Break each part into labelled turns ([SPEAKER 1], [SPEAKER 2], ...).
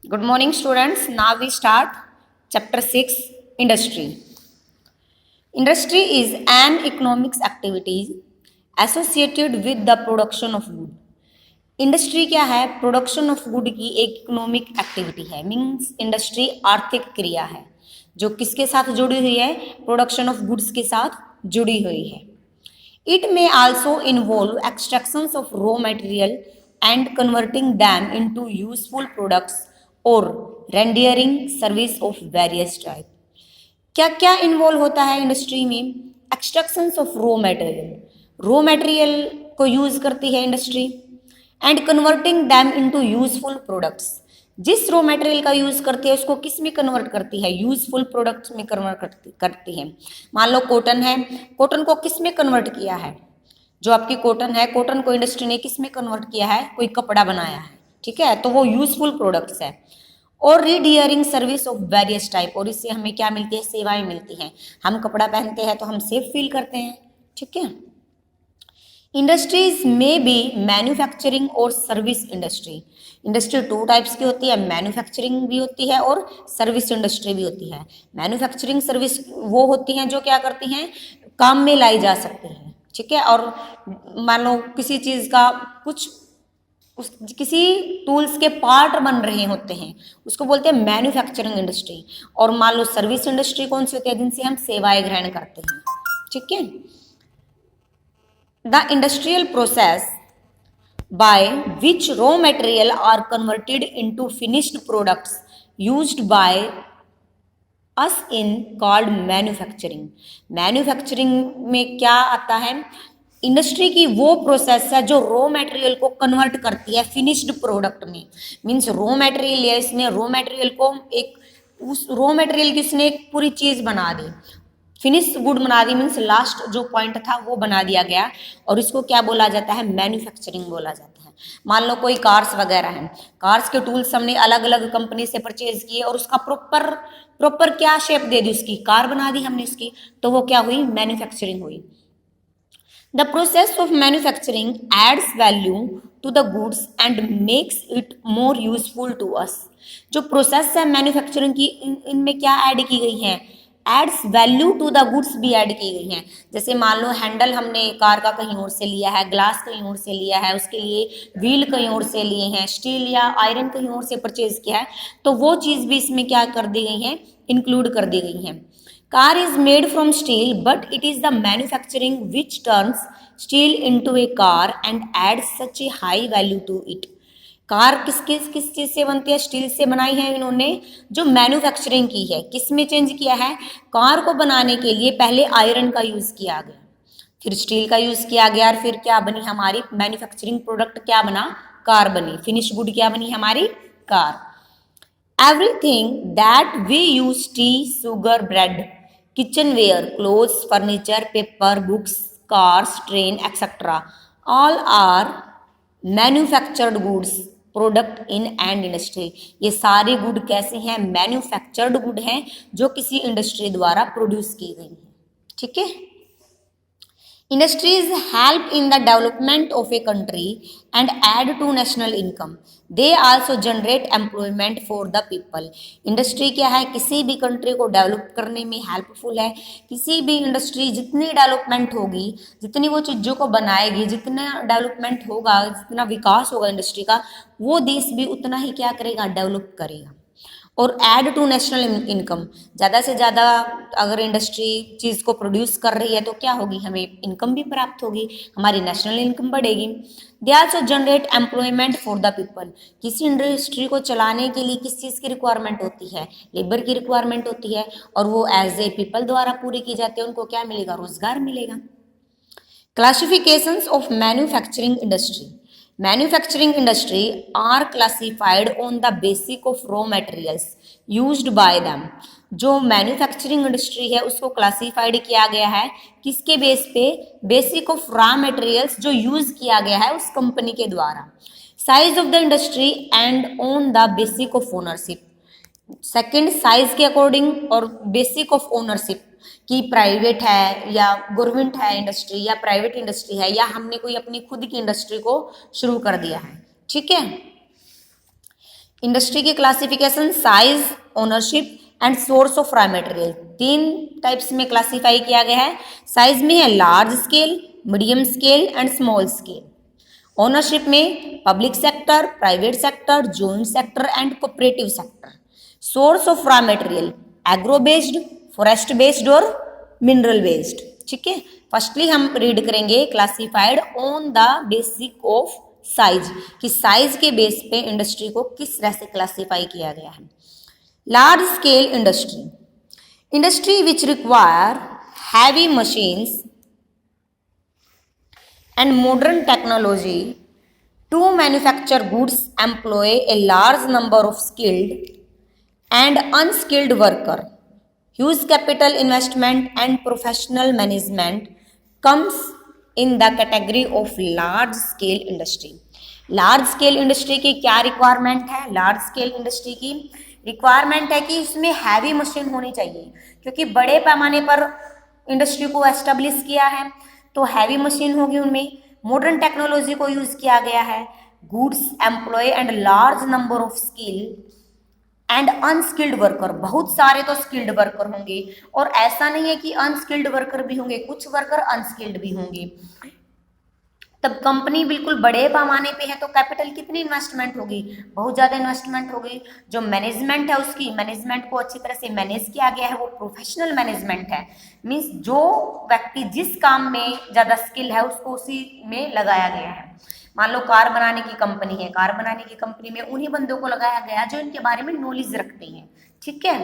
[SPEAKER 1] Good morning, students. Now we start chapter 6 Industry. Industry is an economics activity associated with the production of good. Industry क्या है? Production of good की एक economic activity है। Means industry आर्थिक क्रिया है जो किसके साथ जुड़ी हुई है? प्रोडक्शन ऑफ गुड्स के साथ जुड़ी हुई है। It may also involve extractions of raw material and converting them into useful products और rendering service of various type. क्या क्या इन्वॉल्व होता है इंडस्ट्री में? एक्सट्रैक्शंस ऑफ रॉ मटेरियल को यूज करती है industry, and converting them into useful products. जिस रॉ मटेरियल का यूज करती है उसको किस में कन्वर्ट करती है? यूजफुल प्रोडक्ट्स में कन्वर्ट करती है। मान लो कॉटन है, कॉटन को किस में कन्वर्ट किया है? जो आपकी कॉटन है, कॉटन को इंडस्ट्री ने किस में कन्वर्ट किया है? कोई कपड़ा बनाया है, ठीक है, तो वो यूजफुल प्रोडक्ट्स है। और रीडियरिंग सर्विस ऑफ वेरियस टाइप, और इससे हमें क्या मिलती है? सेवाएं मिलती हैं। हम कपड़ा पहनते हैं तो हम सेफ फील करते हैं, ठीक है। इंडस्ट्रीज में बी मैन्युफैक्चरिंग और service industry. Industry two types की होती है, मैन्युफैक्चरिंग भी होती है और सर्विस इंडस्ट्री भी होती है। मैन्युफैक्चरिंग सर्विस वो होती हैं जो क्या करती हैं? काम में लाई जा सकती हैं, ठीक है। और मान लो किसी चीज़ का किसी टूल्स के पार्ट बन रहे होते हैं, उसको बोलते हैं मैन्युफैक्चरिंग इंडस्ट्री। और मान लो सर्विस इंडस्ट्री कौन सी होती है? जिनसे हम सेवाएं ग्रहण करते हैं, ठीक है। The industrial process by which raw material are converted into finished products used by us in called manufacturing. Manufacturing में क्या आता है? इंडस्ट्री की वो प्रोसेस है जो रॉ मटेरियल को कन्वर्ट करती है फिनिश्ड प्रोडक्ट में। मीन्स रॉ मटेरियल है, इसने रॉ मटेरियल को उस रॉ मटेरियल की उसने एक पूरी चीज बना दी, फिनिश गुड बना दी। मीन्स लास्ट जो पॉइंट था वो बना दिया गया, और इसको क्या बोला जाता है? मैन्युफैक्चरिंग बोला जाता है। मान लो कोई कार्स वगैरह हैं, कार्स के टूल्स हमने अलग अलग कंपनी से परचेज किए और उसका प्रॉपर क्या शेप दे दी, उसकी कार बना दी हमने उसकी, तो वो क्या हुई? मैन्युफैक्चरिंग हुई। The process of manufacturing adds value to the goods and makes it more useful to us. जो प्रोसेस है मैन्युफैक्चरिंग की, इनमें क्या ऐड की गई है? Adds value to the goods भी ऐड की गई हैं। जैसे मान लो हैंडल हमने कार का कहीं और से लिया है, ग्लास कहीं और से लिया है, उसके लिए व्हील कहीं और से लिए हैं, स्टील या आयरन कहीं और से परचेज किया है, तो वो चीज़ भी इसमें क्या कर दी गई है? इंक्लूड कर दी गई है। Car is made from steel but it is the manufacturing which turns steel into a car and adds such a high value to it. Car किस चीज से बनती है? स्टील से बनाई है इन्होंने, जो मैन्युफैक्चरिंग की है। किस में चेंज किया है? कार को बनाने के लिए पहले आयरन का यूज किया गया, फिर स्टील का यूज किया गया, और फिर क्या बनी हमारी मैन्युफैक्चरिंग प्रोडक्ट? क्या बना? कार बनी। फिनिश गुड क्या बनी हमारी? Car. Everything that we use, tea, sugar, bread, kitchenware, clothes, furniture, paper, books, cars, train, etc. all are manufactured goods, product in and industry. ये सारे गुड कैसे हैं? मैन्युफैक्चर्ड गुड हैं जो किसी इंडस्ट्री द्वारा प्रोड्यूस की गई है, ठीक है। Industries help in the development of a country and add to national income. They also generate employment for the people. Industry क्या है? किसी भी कंट्री को डेवलप करने में हेल्पफुल है। किसी भी इंडस्ट्री जितनी डेवलपमेंट होगी, जितनी वो चीज़ों को बनाएगी, जितना डेवलपमेंट होगा, जितना विकास होगा इंडस्ट्री का, वो देश भी उतना ही क्या करेगा? डेवलप करेगा। और ऐड टू नेशनल इनकम, ज़्यादा से ज़्यादा अगर इंडस्ट्री चीज़ को प्रोड्यूस कर रही है तो क्या होगी? हमें इनकम भी प्राप्त होगी, हमारी नेशनल इनकम बढ़ेगी। They also generate employment for the people. किसी इंडस्ट्री को चलाने के लिए किस चीज़ की रिक्वायरमेंट होती है? लेबर की रिक्वायरमेंट होती है, और वो एज ए पीपल द्वारा पूरी की जाती है। उनको क्या मिलेगा? रोजगार मिलेगा। Classifications of manufacturing industry. Manufacturing industry are classified on the basis of raw materials used by them. जो मैन्युफैक्चरिंग इंडस्ट्री है उसको क्लासीफाइड किया गया है किसके बेस पे? बेसिक ऑफ रॉ मटेरियल्स जो यूज किया गया है उस कंपनी के द्वारा। Size of the industry and on the basic of ownership. Second, size के अकॉर्डिंग और बेसिक ऑफ ओनरशिप कि प्राइवेट है या गवर्नमेंट है इंडस्ट्री, या प्राइवेट इंडस्ट्री है, या हमने कोई अपनी खुद की इंडस्ट्री को शुरू कर दिया है, ठीक है। इंडस्ट्री की classification size, ownership and source of raw material, 3 types में क्लासिफाई किया गया है। साइज में है large scale, medium scale and small scale. Ownership में public sector, private sector, joint sector and cooperative sector. Source of raw material agro based, forest based और mineral based. ठीक है, फर्स्टली हम रीड करेंगे classified on the basic of size, कि size के base पे industry को किस तरह से क्लासिफाई किया गया है। Large scale industry, industry which require heavy machines and modern technology to manufacture goods employ a large number of skilled and unskilled worker. Huge capital investment and professional management comes in the category of large scale industry. Large scale industry की क्या requirement है? Large scale industry की requirement है कि इसमें heavy machine होनी चाहिए, क्योंकि बड़े पैमाने पर इंडस्ट्री को एस्टेब्लिश किया है तो हैवी मशीन होगी उनमें। मॉडर्न टेक्नोलॉजी को यूज किया गया है। Goods employ and large number of skill and unskilled worker, बहुत सारे तो स्किल्ड वर्कर होंगे और ऐसा नहीं है कि अनस्किल्ड वर्कर भी होंगे, कुछ वर्कर अनस्किल्ड भी होंगे। तब कंपनी बिल्कुल बड़े पैमाने पे है तो कैपिटल कितनी इन्वेस्टमेंट होगी? बहुत ज़्यादा इन्वेस्टमेंट होगी। जो मैनेजमेंट है उसकी मैनेजमेंट को अच्छी तरह से मैनेज किया गया है वो प्रोफेशनल मैनेजमेंट है। मीन्स जो व्यक्ति जिस काम में ज़्यादा स्किल है उसको उसी में लगाया गया है। मान लो कार बनाने की कंपनी है, कार बनाने की कंपनी में उन्हीं बंदों को लगाया गया जो इनके बारे में नॉलेज रखते हैं। ठीक है,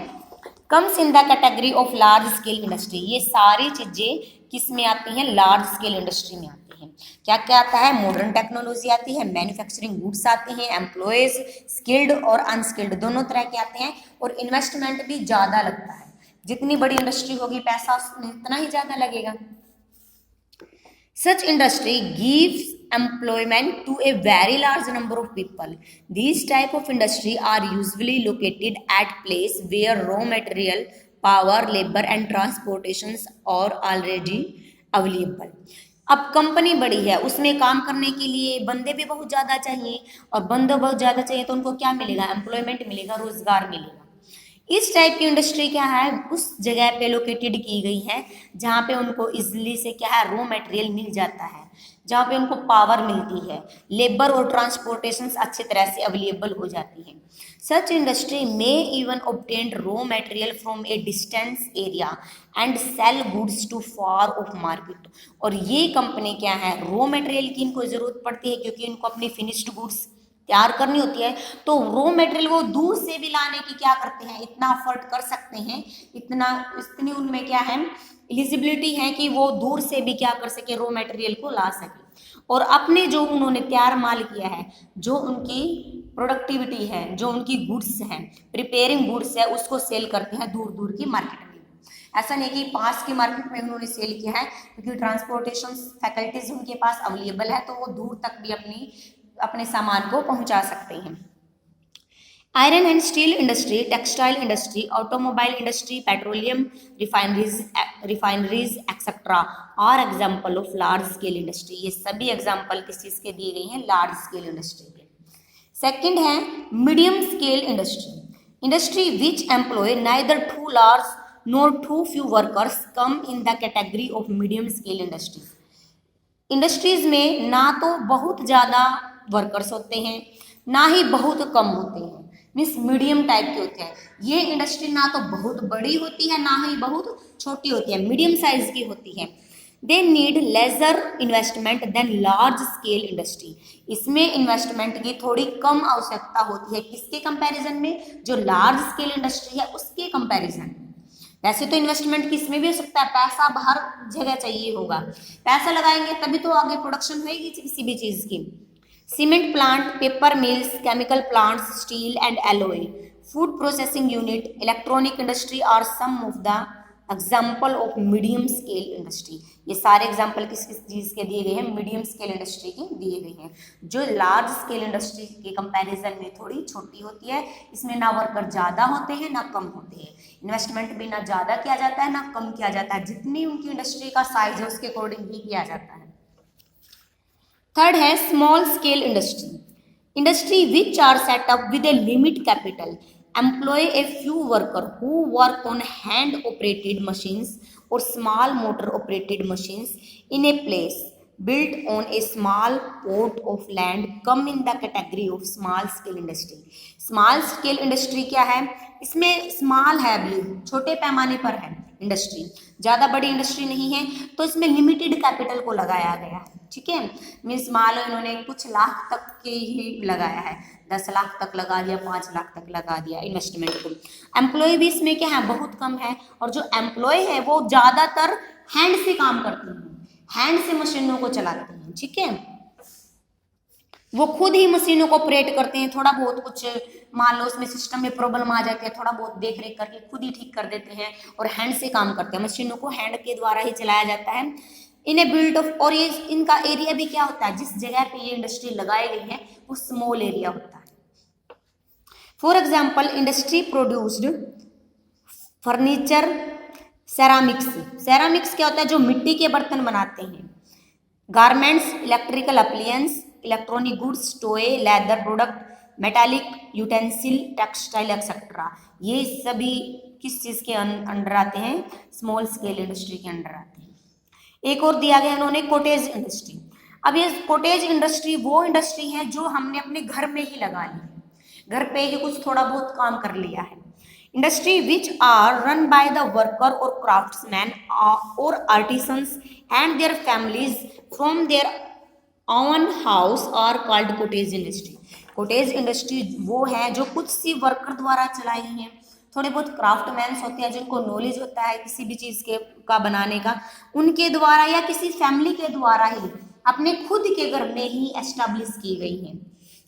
[SPEAKER 1] comes in the category of large scale industry. ये सारी चीज़ें किस में आती हैं? लार्ज स्केल इंडस्ट्री में आती हैं। क्या क्या आता है? मॉडर्न टेक्नोलॉजी आती है, मैन्युफैक्चरिंग गुड्स आते हैं, एम्प्लॉयज स्किल्ड और अनस्किल्ड दोनों तरह के आते हैं और इन्वेस्टमेंट भी ज़्यादा लगता है। जितनी बड़ी इंडस्ट्री होगी पैसा उतना ही ज़्यादा लगेगा। Such industry gives employment to a very large number of people. These type of industry are usually located at place where raw material, power, labor and transportations are already available. अब company बड़ी है, उसमें काम करने के लिए बंदे भी बहुत ज़्यादा चाहिए और बंदे बहुत ज़्यादा चाहिए तो उनको क्या मिलेगा? एम्प्लॉयमेंट मिलेगा, रोजगार मिलेगा। इस टाइप की इंडस्ट्री क्या है? उस जगह पे लोकेटेड की गई है जहाँ पे उनको इजीली से क्या है? रॉ मटेरियल मिल जाता है, जहाँ पे उनको पावर मिलती है, लेबर और ट्रांसपोर्टेशन अच्छी तरह से अवेलेबल हो जाती है। सच इंडस्ट्री में even obtain raw material from a distance area and sell goods to far of market. और ये कंपनी क्या है? रॉ मटेरियल की इनको ज़रूरत पड़ती है क्योंकि इनको अपनी फिनिश्ड गुड्स तैयार करनी होती है, तो रॉ मटेरियल वो दूर से भी लाने की क्या करते हैं? इतना अफोर्ड कर सकते हैं, इतनी उनमें क्या है? एलिजिबिलिटी है कि वो दूर से भी क्या कर सके? रॉ मटेरियल को ला सके और अपने जो उन्होंने तैयार माल किया है, जो उनकी प्रोडक्टिविटी है, जो उनकी गुड्स हैं, प्रिपेयरिंग गुड्स है, उसको सेल करते हैं दूर दूर की मार्केट में। ऐसा नहीं कि पास की मार्केट में उन्होंने सेल किया है, क्योंकि ट्रांसपोर्टेशन फैकल्टीज उनके पास अवेलेबल है तो वो दूर तक भी अपने सामान को पहुंचा सकते हैं। Iron and steel industry, textile industry, automobile industry, petroleum refineries etcetera are example of large scale industry. ये सभी एग्जाम्पल किस चीज़ के दिए गए हैं? लार्ज स्केल इंडस्ट्री के। सेकंड है medium scale industry, industry which employ neither too large nor too few workers come in the category of medium scale industry. Industries में ना तो बहुत ज़्यादा वर्कर्स होते हैं ना ही बहुत कम होते हैं, मीन्स मीडियम टाइप के होते हैं। ये इंडस्ट्री ना तो बहुत बड़ी होती है ना ही बहुत छोटी होती है, मीडियम साइज की होती है। They need larger investment than large scale industry. इसमें इन्वेस्टमेंट की थोड़ी कम आवश्यकता होती है, किसके कंपैरिजन में? जो लार्ज स्केल इंडस्ट्री है उसके कंपैरिजन में। वैसे तो इन्वेस्टमेंट किसमें भी हो सकता है, पैसा बाहर जगह चाहिए होगा, पैसा लगाएंगे तभी तो आगे प्रोडक्शन होगी किसी भी चीज़ की। Cement plant, paper mills, chemical plants, steel and alloy, food processing unit, electronic industry are some of the example of medium scale industry. ये सारे एग्जाम्पल किस किस चीज़ के दिए गए हैं? मीडियम स्केल इंडस्ट्री के दिए गए हैं, जो लार्ज स्केल इंडस्ट्री के कंपैरिजन में थोड़ी छोटी होती है। इसमें ना वर्कर ज़्यादा होते हैं ना कम होते हैं, इन्वेस्टमेंट भी ना ज़्यादा किया जाता है ना कम किया जाता है, जितनी उनकी इंडस्ट्री का साइज है उसके अकॉर्डिंग ही किया जाता है। थर्ड है small scale industry, Industry which are set up with a limit capital employ a few workers who work on hand operated machines or small motor operated machines in a place built on a small plot of land come in the category of small scale industry. Small scale industry क्या है? इसमें small है भी, छोटे पैमाने पर है industry, ज़्यादा बड़ी इंडस्ट्री नहीं है, तो इसमें लिमिटेड कैपिटल को लगाया गया है, ठीक है। मीन्स मान लो इन्होंने कुछ लाख तक के ही लगाया है, 10 लाख तक लगा दिया, 5 लाख तक लगा दिया इन्वेस्टमेंट को। एम्प्लॉय भी इसमें क्या है, बहुत कम है, और जो एम्प्लॉय है वो ज़्यादातर हैंड से काम करते हैं, हैंड से मशीनों को चलाते हैं, ठीक है। वो खुद ही मशीनों को ऑपरेट करते हैं, थोड़ा बहुत कुछ मान लो उसमें सिस्टम में प्रॉब्लम आ जाती है, थोड़ा बहुत देख रेख करके खुद ही ठीक कर देते हैं और हैंड से काम करते हैं, मशीनों को हैंड के द्वारा ही चलाया जाता है। इन ए बिल्ड ऑफ, और ये इनका एरिया भी क्या होता है, जिस जगह पे ये इंडस्ट्री लगाई गई है वो स्मॉल एरिया होता है। For example industry produced furniture ceramics, ceramics क्या होता है, जो मिट्टी के बर्तन बनाते हैं, garments, electrical appliance, electronic goods, toy, leather product, metallic utensil, textile etcetera, ये सभी किस चीज़ के अंडर आते हैं, स्मॉल स्केल इंडस्ट्री के अंडर आते हैं। एक और दिया गया उन्होंने कॉटेज इंडस्ट्री। अब ये कॉटेज इंडस्ट्री वो इंडस्ट्री है जो हमने अपने घर में ही लगा ली है, घर पे ही कुछ थोड़ा बहुत काम कर लिया है। Industry which are run by the worker और क्राफ्ट्समैन और artisans and their families from their own house are called cottage industry. Cottage industry वो है जो कुछ सी वर्कर द्वारा चलाई हैं, थोड़े बहुत क्राफ्टमैन्स होते हैं जिनको नॉलेज होता है किसी भी चीज़ के का बनाने का, उनके द्वारा या किसी फैमिली के द्वारा ही अपने खुद के घर में ही एस्टैब्लिश की गई हैं,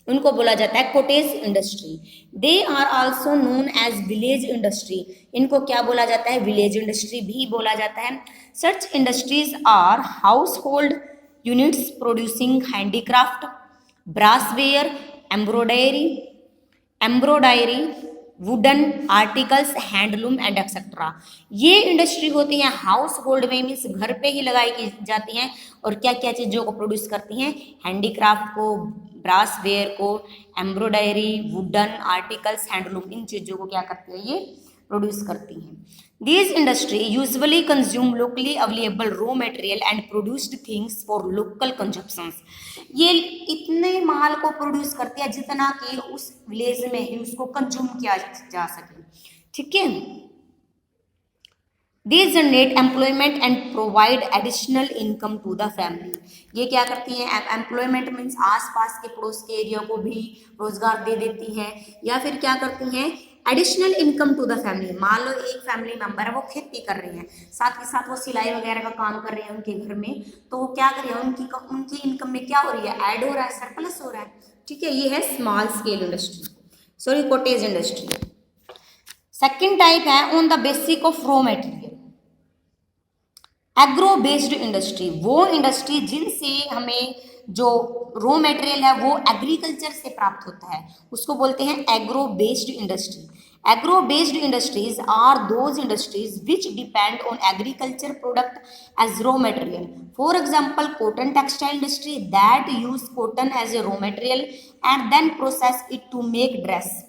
[SPEAKER 1] उनको बोला जाता है cottage industry. They are also known as village industry, इनको क्या बोला जाता है, विलेज इंडस्ट्री भी बोला जाता है। Such industries are household units producing handicraft, brassware, embroidery, wooden articles, handloom and etcetera. ये इंडस्ट्री होती है हाउस होल्ड में, मीन्स घर पे ही लगाई की जाती हैं, और क्या क्या चीज़ों को प्रोड्यूस करती हैं, हैंडीक्राफ्ट को, ब्रासवेयर को, एम्ब्रॉयडरी, वुडन आर्टिकल्स, हैंडलूम, इन चीज़ों को क्या करती है, ये प्रोड्यूस करती हैं। These industry usually consume locally available raw material and produced things for local consumptions. ये इतने माल को प्रोड्यूस करती है जितना कि उस विलेज में ही उसको कंज्यूम किया जा सके, ठीक है। They generate employment and provide additional income to the family. ये क्या करती हैं, एम्प्लॉयमेंट मीन्स आसपास के पड़ोस के एरिया को भी रोजगार दे देती हैं, या फिर क्या करती हैं, additional income to the family. मान लो एक फैमिली मेंबर है वो खेती कर रही है, साथ के साथ वो सिलाई वगैरह का काम कर रहे हैं उनके घर में, तो वो क्या कर रहे हैं, उनकी इनकम में क्या हो रही है, ऐड हो रहा है, सरप्लस हो रहा है, ठीक है। ये है small scale industry, sorry cottage industry. Second type है on the basic of raw material, agro based industry, वो इंडस्ट्री जिनसे हमें जो रॉ मटेरियल है वो एग्रीकल्चर से प्राप्त होता है, उसको बोलते हैं agro based industry. Agro based industries are those industries which depend on agriculture product as raw material. For example cotton textile industry that use cotton as a raw material and then process it to make dress.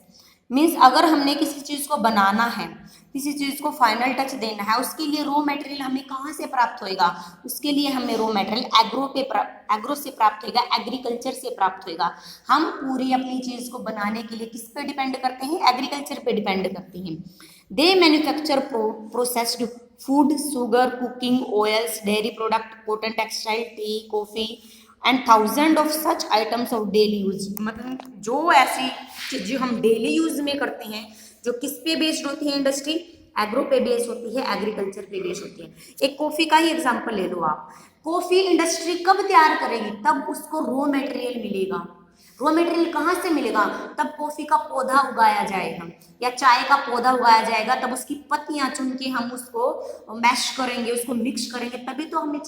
[SPEAKER 1] Means अगर हमने किसी चीज़ को बनाना है, किसी चीज़ को final touch देना है, उसके लिए रॉ मटेरियल हमें कहाँ से प्राप्त होएगा, उसके लिए हमें रॉ मटेरियल एग्रो से प्राप्त होएगा, एग्रीकल्चर से प्राप्त होएगा। हम पूरी अपनी चीज़ को बनाने के लिए किस पे डिपेंड करते हैं, एग्रीकल्चर पे डिपेंड करते हैं। They manufacture processed food, sugar, cooking oils, dairy product, cotton textile, tea, coffee and thousand of such items of daily use. मतलब जो ऐसी चीज़ें हम डेली यूज में करते हैं जो किस पे बेस्ड होती है, इंडस्ट्री एग्रो पे बेस्ड होती है, एग्रीकल्चर पे बेस्ड होती है। एक कॉफ़ी का ही एग्जांपल ले लो आप, कॉफ़ी इंडस्ट्री कब तैयार करेगी, तब उसको रॉ मटेरियल मिलेगा। रॉ मटेरियल कहाँ से मिलेगा, तब कॉफ़ी का पौधा उगाया जाएगा या चाय का पौधा उगाया जाएगा, तब उसकी पत्तियाँ चुन के हम उसको मैश करेंगे, उसको मिक्स करेंगे, तभी तो हमें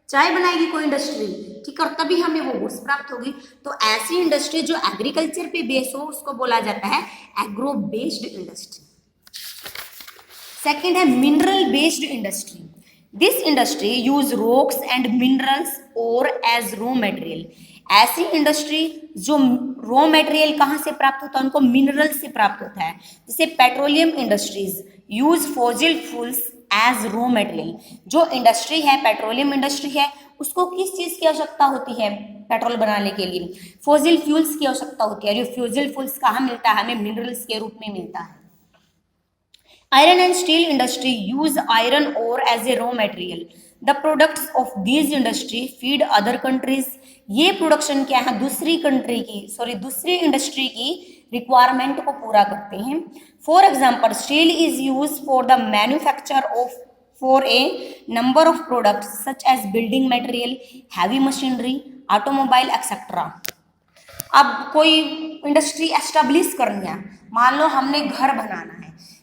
[SPEAKER 1] चाय बनाएगी कोई इंडस्ट्री, ठीक है, और तभी हमें वो गुड्स प्राप्त होगी। तो ऐसी इंडस्ट्री जो एग्रीकल्चर पे बेस हो उसको बोला जाता है एग्रो बेस्ड इंडस्ट्री। सेकंड है mineral based industry. This industry use rocks and minerals और एज रॉ मटेरियल ऐसी इंडस्ट्री जो रॉ मटेरियल कहाँ से प्राप्त होता है, उनको मिनरल से प्राप्त होता है। जैसे petroleum industries use fossil fuels as raw material. जो इंडस्ट्री है, पेट्रोलियम इंडस्ट्री है, उसको किस चीज की आवश्यकता होती है पेट्रोल बनाने के लिए? फॉसिल फ्यूल्स की आवश्यकता होती है। जो फॉसिल फ्यूल्स कहाँ मिलता है? हमें मिनरल्स के रूप में मिलता है। Iron and steel industry use iron ore as a raw material. The products of these industry feed other countries. ये प्रोडक्शन क्या है? दूसरी इंडस्ट्री की रिक्वायरमेंट को पूरा करते हैं। For example, steel is use for the manufacture of for a number of products such as building material, heavy machinery, automobile etcetera. अब कोई इंडस्ट्री एस्टेब्लिश करनी है, मान लो हमने घर बनाना है।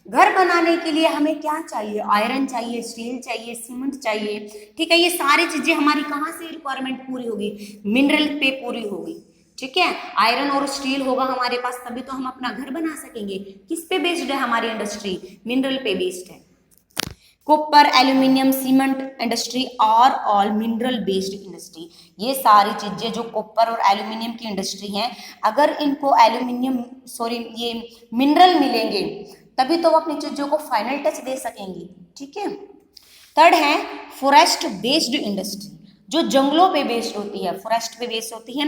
[SPEAKER 1] घर बनाने के लिए हमें क्या चाहिए? आयरन चाहिए, स्टील चाहिए, सीमेंट चाहिए। ठीक है, ये सारी चीजें हमारी कहाँ से रिक्वायरमेंट पूरी होगी? मिनरल पे पूरी होगी। ठीक है, आयरन और स्टील होगा हमारे पास, तभी तो हम अपना घर बना सकेंगे। किस पे बेस्ड है हमारी इंडस्ट्री? मिनरल पे बेस्ड है। Copper, aluminium, cement industry are all mineral based industry. ये सारी चीजें जो कॉपर और एल्यूमिनियम की इंडस्ट्री हैं, अगर इनको ये मिनरल मिलेंगे तभी तो वो अपनी चीजों को फाइनल टच दे सकेंगी। ठीक है। थर्ड है फॉरेस्ट बेस्ड इंडस्ट्री, जो जंगलों पे बेस्ड होती है, फॉरेस्ट पे बेस्ड होती है।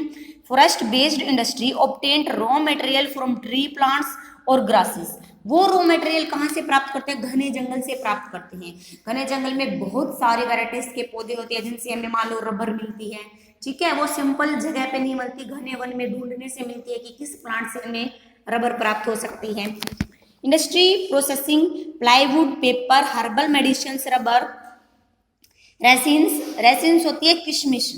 [SPEAKER 1] Forest based industry obtained raw material from tree plants और ग्रासेस। वो रॉ मटेरियल कहाँ से प्राप्त करते हैं? घने जंगल से प्राप्त करते हैं। घने जंगल में बहुत सारी वैरायटीज के पौधे होते हैं जिनसे हमें मान लो रबर मिलती है। ठीक है, वो सिंपल जगह पे नहीं मिलती, घने वन में ढूंढने से मिलती है कि किस प्लांट से हमें रबर प्राप्त हो सकती है। Industry processing plywood, paper, herbal medicine, rubber, resins होती है किशमिश,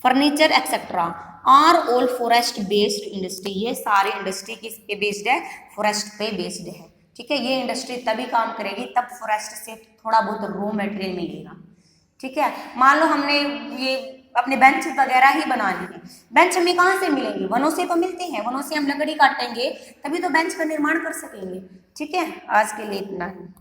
[SPEAKER 1] furniture etcetera are all forest based industry. ये सारी इंडस्ट्री किस पे बेस्ड है? फॉरेस्ट पे बेस्ड है। ठीक है, ये इंडस्ट्री तभी काम करेगी तब फॉरेस्ट से थोड़ा बहुत रॉ मटेरियल मिलेगा। ठीक है, मान लो हमने ये अपने बेंच वगैरह ही बनानी है, बेंच हमें कहाँ से मिलेंगे? वनों से तो मिलते हैं, वनों से हम लकड़ी काटेंगे तभी तो बेंच का निर्माण कर सकेंगे। ठीक है, आज के लिए इतना ही।